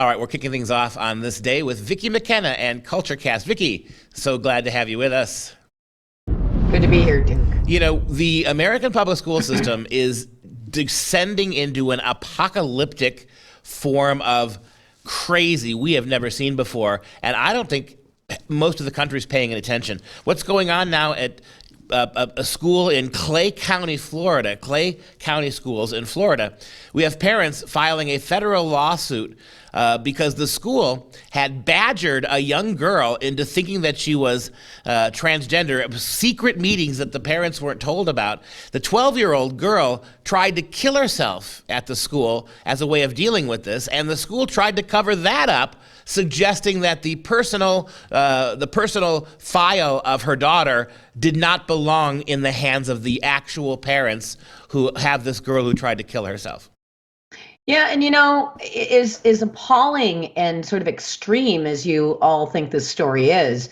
All right, we're kicking things off on this day with Vicki McKenna and CultureCast. Vicki, so glad to have you with us. Good to be here, Duke. You know, the American public school system is descending into an apocalyptic form of crazy we have never seen before, and I don't think most of the country is paying attention. What's going on now at a school in Clay County, Florida, Clay County schools in Florida, we have parents filing a federal lawsuit because the school had badgered a young girl into thinking that she was transgender. It was secret meetings that the parents weren't told about. The 12-year-old girl tried to kill herself at the school as a way of dealing with this, and the school tried to cover that up, suggesting that the personal file of her daughter did not belong in the hands of the actual parents who have this girl who tried to kill herself. Yeah, and is appalling and sort of extreme as you all think this story is.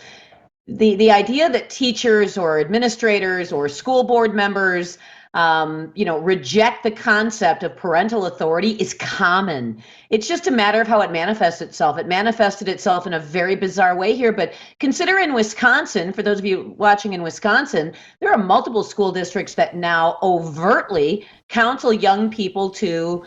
The idea that teachers or administrators or school board members reject the concept of parental authority is common. It's just a matter of how it manifests itself. It manifested itself in a very bizarre way here, but consider in Wisconsin, for those of you watching in Wisconsin, there are multiple school districts that now overtly counsel young people to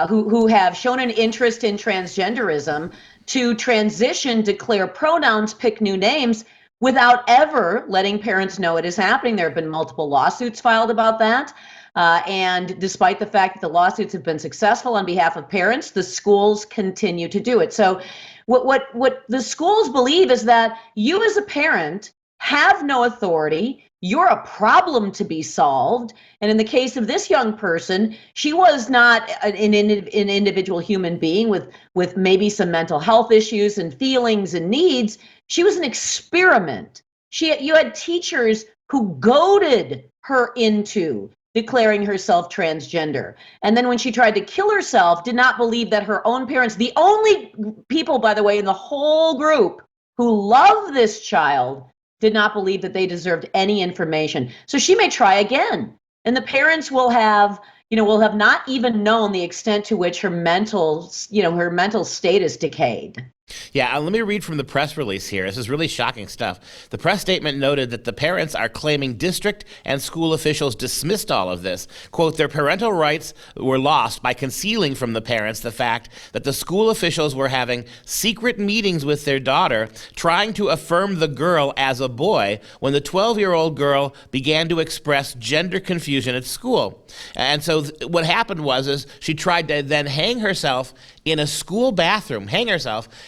who have shown an interest in transgenderism to transition, declare pronouns, pick new names, without ever letting parents know it is happening. There have been multiple lawsuits filed about that. And despite the fact that the lawsuits have been successful on behalf of parents, the schools continue to do it. So what the schools believe is that you as a parent have no authority. You're a problem to be solved. And in the case of this young person, she was not an individual human being with maybe some mental health issues and feelings and needs. She was an experiment. You had teachers who goaded her into declaring herself transgender. And then when she tried to kill herself, did not believe that her own parents, the only people, by the way, in the whole group who love this child, did not believe that they deserved any information. So she may try again. And the parents will have not even known the extent to which her mental state is decayed. Yeah, let me read from the press release here. This is really shocking stuff. The press statement noted that the parents are claiming district and school officials dismissed all of this. Quote, their parental rights were lost by concealing from the parents the fact that the school officials were having secret meetings with their daughter, trying to affirm the girl as a boy when the 12-year-old girl began to express gender confusion at school. And so what happened was she tried to then hang herself in a school bathroom,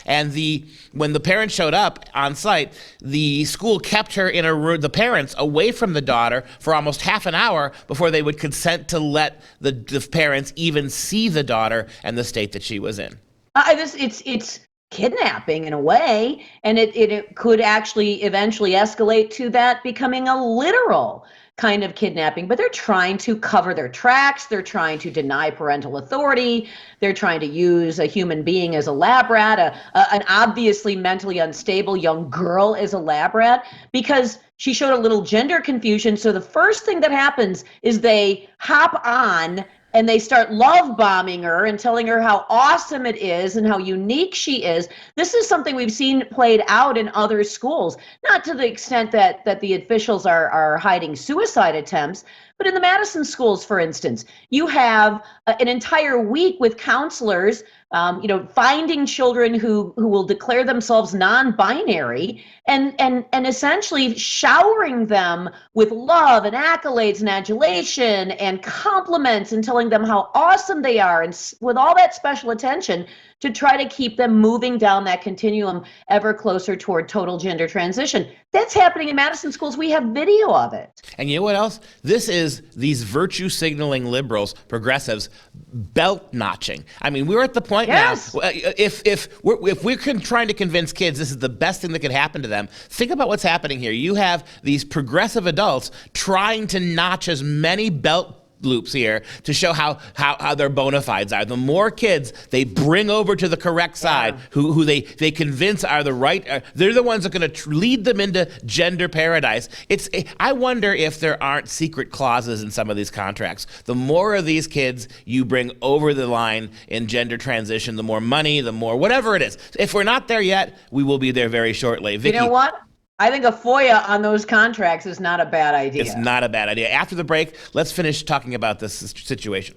and when the parents showed up on site, the school kept her in the parents away from the daughter for almost half an hour before they would consent to let the parents even see the daughter and the state that she was in. It's kidnapping in a way, and it could actually eventually escalate to that becoming a literal kind of kidnapping, but they're trying to cover their tracks. They're trying to deny parental authority. They're trying to use a human being as a lab rat, an obviously mentally unstable young girl as a lab rat, because she showed a little gender confusion. So the first thing that happens is they hop on and they start love bombing her and telling her how awesome it is and how unique she is. This is something we've seen played out in other schools, not to the extent that the officials are hiding suicide attempts, but in the Madison schools, for instance, you have an entire week with counselors finding children who will declare themselves non-binary and essentially showering them with love and accolades and adulation and compliments and telling them how awesome they are, and with all that special attention to try to keep them moving down that continuum ever closer toward total gender transition. That's happening in Madison schools. We have video of it. And you know what else? This is these virtue signaling liberals, progressives, belt notching. I mean, we're at the point now, if we're trying to convince kids this is the best thing that could happen to them, think about what's happening here. You have these progressive adults trying to notch as many belt loops here to show how their bona fides are. The more kids they bring over to the correct side, who they convince are the right, they're the ones that are going to lead them into gender paradise. I wonder if there aren't secret clauses in some of these contracts. The more of these kids you bring over the line in gender transition, the more money, the more whatever it is. If we're not there yet, we will be there very shortly. Vicki, you know what? I think a FOIA on those contracts is not a bad idea. It's not a bad idea. After the break, let's finish talking about this situation.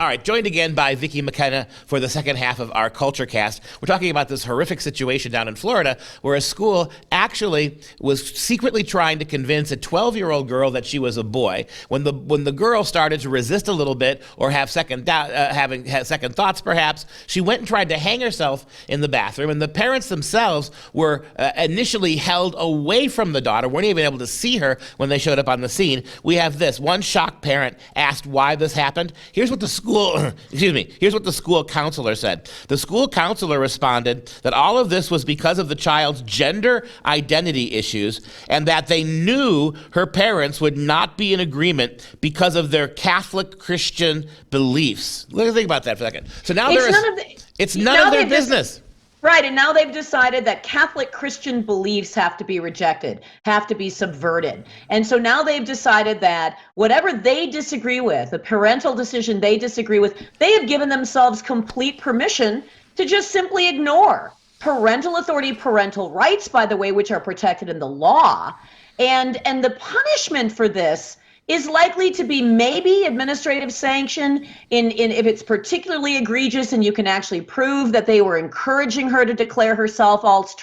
All right, joined again by Vicki McKenna for the second half of our Culture Cast. We're talking about this horrific situation down in Florida where a school actually was secretly trying to convince a 12-year-old girl that she was a boy. When the girl started to resist a little bit or have second thoughts perhaps, she went and tried to hang herself in the bathroom, and the parents themselves were initially held away from the daughter, weren't even able to see her when they showed up on the scene. We have this. One shocked parent asked why this happened. Here's what the school counselor said. The school counselor responded that all of this was because of the child's gender identity issues and that they knew her parents would not be in agreement because of their Catholic Christian beliefs. Let's think about that for a second. So now it's none of their business. Right, and now they've decided that Catholic Christian beliefs have to be rejected, have to be subverted. And so now they've decided that whatever they disagree with, the parental decision they disagree with, they have given themselves complete permission to just simply ignore parental authority, parental rights, by the way, which are protected in the law. And the punishment for this is likely to be maybe administrative sanction in if it's particularly egregious and you can actually prove that they were encouraging her to declare herself alt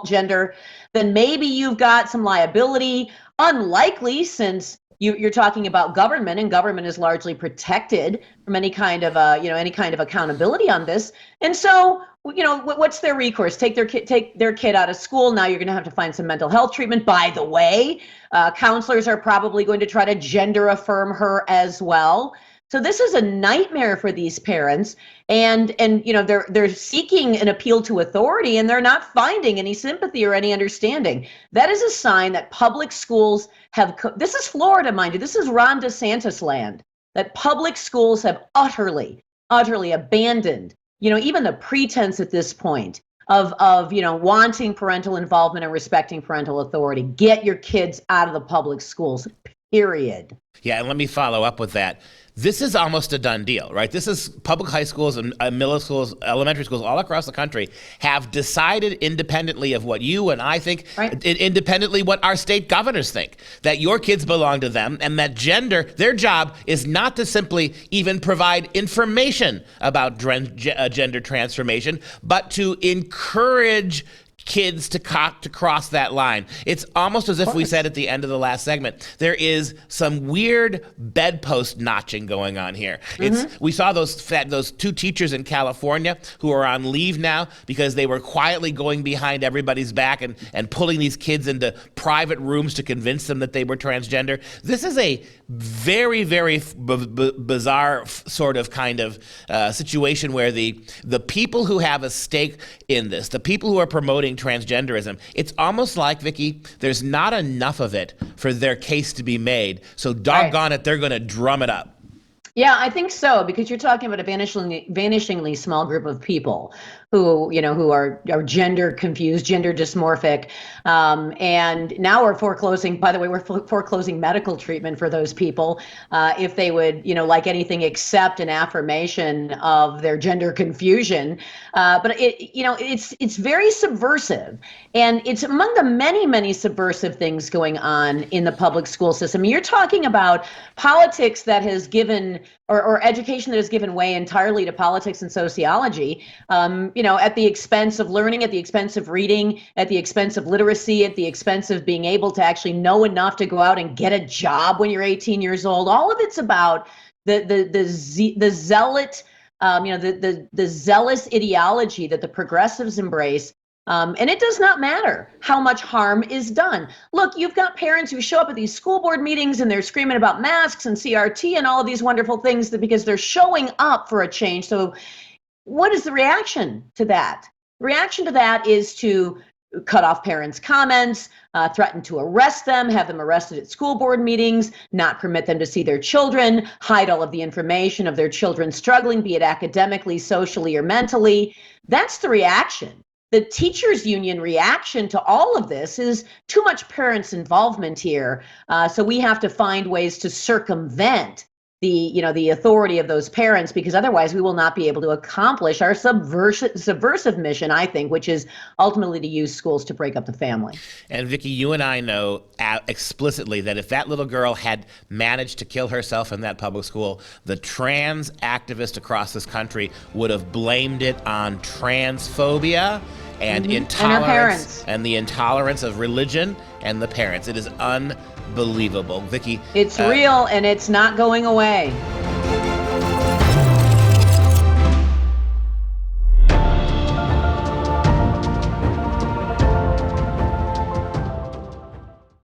gender, then maybe you've got some liability. Unlikely, since you're talking about government, and government is largely protected from any kind of accountability on this. And so, what's their recourse? Take their kid out of school. Now you're going to have to find some mental health treatment. By the way, counselors are probably going to try to gender affirm her as well. So this is a nightmare for these parents, and they're seeking an appeal to authority, and they're not finding any sympathy or any understanding. That is a sign that public schools have. This is Florida, mind you. This is Ron DeSantis land. That public schools have utterly abandoned, even the pretense at this point of wanting parental involvement and respecting parental authority. Get your kids out of the public schools, period. Yeah, and let me follow up with that. This is almost a done deal, right? This is public high schools and middle schools, elementary schools all across the country have decided independently of what you and I think, right, independently what our state governors think, that your kids belong to them and that their job is not to simply even provide information about gender transformation, but to encourage kids to cross that line. It's almost as if we said at the end of the last segment, there is some weird bedpost notching going on here. We saw those two teachers in California who are on leave now because they were quietly going behind everybody's back and pulling these kids into private rooms to convince them that they were transgender. This is a very, very bizarre sort of kind of situation where the people who have a stake in this, the people who are promoting transgenderism, it's almost like, Vicki, there's not enough of it for their case to be made. So doggone it, they're going to drum it up. Yeah, I think so, because you're talking about a vanishingly small group of people who are gender confused, gender dysmorphic, and now we're foreclosing. By the way, we're foreclosing medical treatment for those people if they would, like anything, accept an affirmation of their gender confusion. But it's very subversive, and it's among the many subversive things going on in the public school system. You're talking about politics that has given, or education that has given way entirely to politics and sociology, at the expense of learning, at the expense of reading, at the expense of literacy, at the expense of being able to actually know enough to go out and get a job when you're 18 years old. All of it's about the zealot, the zealous ideology that the progressives embrace. And it does not matter how much harm is done. Look, you've got parents who show up at these school board meetings and they're screaming about masks and CRT and all of these wonderful things because they're showing up for a change. So what is the reaction to that? The reaction to that is to cut off parents' comments, threaten to arrest them, have them arrested at school board meetings, not permit them to see their children, hide all of the information of their children struggling, be it academically, socially, or mentally. That's the reaction. The teachers union reaction to all of this is too much parents' involvement here. So we have to find ways to circumvent the authority of those parents, because otherwise we will not be able to accomplish our subversive mission, I think, which is ultimately to use schools to break up the family. And Vicki, you and I know explicitly that if that little girl had managed to kill herself in that public school, the trans activists across this country would have blamed it on transphobia and intolerance and the intolerance of religion and the parents. It is unbelievable. Vicki, it's real and it's not going away.